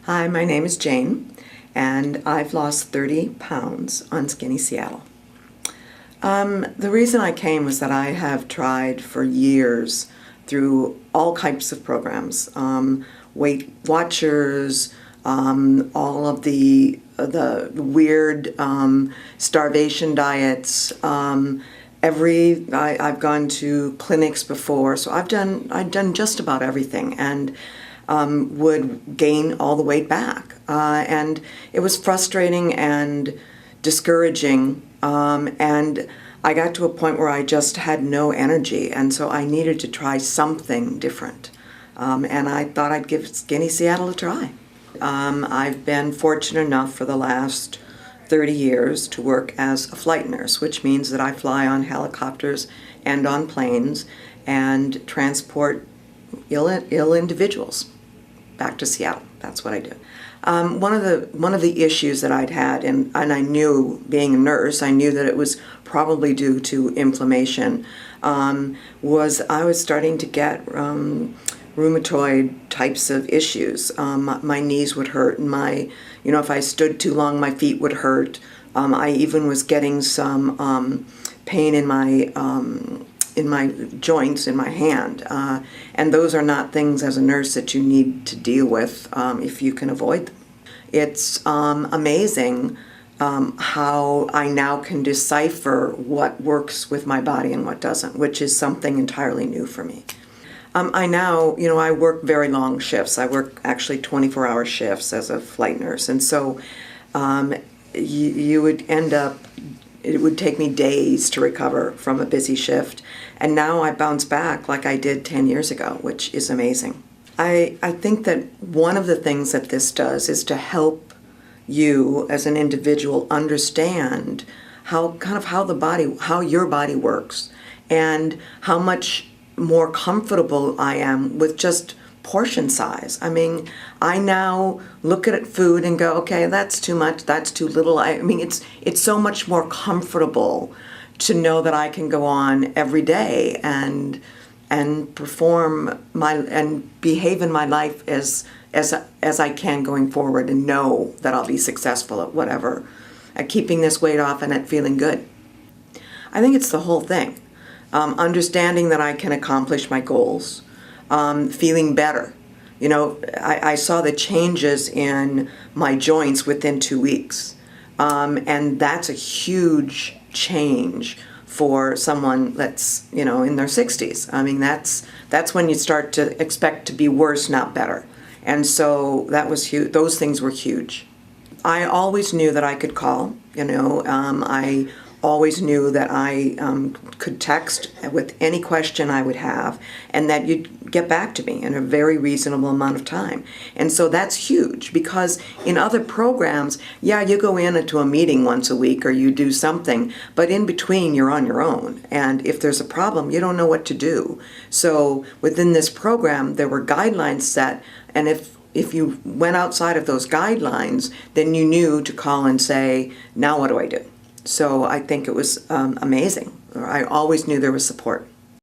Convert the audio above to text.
Hi, my name is Jane, and I've lost 30 pounds on Skinny Seattle. The reason I came was that I have tried for years through all types of programs, Weight Watchers, all of the weird starvation diets. I've gone to clinics before, so I've done just about everything, and would gain all the weight back. And it was frustrating and discouraging, and I got to a point where I just had no energy, and so I needed to try something different. And I thought I'd give Skinny Seattle a try. I've been fortunate enough for the last 30 years to work as a flight nurse, which means that I fly on helicopters and on planes and transport ill individuals back to Seattle. That's what I do. One of the issues that I'd had, and I knew, being a nurse, I knew that it was probably due to inflammation, was I was starting to get rheumatoid types of issues. My knees would hurt, and if I stood too long, my feet would hurt. I even was getting some pain in my joints in my hand, and those are not things as a nurse that you need to deal with if you can avoid them. It's amazing how I now can decipher what works with my body and what doesn't, which is something entirely new for me. I work very long shifts. I work actually 24-hour shifts as a flight nurse, and so you would end up, it would take me days to recover from a busy shift, and now I bounce back like I did 10 years ago, which is amazing. I think that one of the things that this does is to help you as an individual understand how your body works, and how much more comfortable I am with just portion size. I mean, I now look at food and go, okay, that's too much, that's too little. It's so much more comfortable to know that I can go on every day and perform and behave in my life as I can going forward, and know that I'll be successful at whatever, at keeping this weight off and at feeling good. I think it's the whole thing. Understanding that I can accomplish my goals, feeling better. I saw the changes in my joints within 2 weeks, and that's a huge change for someone that's in their 60s. I mean, that's when you start to expect to be worse, not better. And so that was huge. Those things were huge. I always knew that I could call. I always knew that I could text with any question I would have, and that you'd get back to me in a very reasonable amount of time. And so that's huge, because in other programs, yeah, you go into a meeting once a week or you do something, but in between you're on your own. And if there's a problem, you don't know what to do. So within this program, there were guidelines set, and if you went outside of those guidelines, then you knew to call and say, now what do I do? So I think it was amazing. I always knew there was support.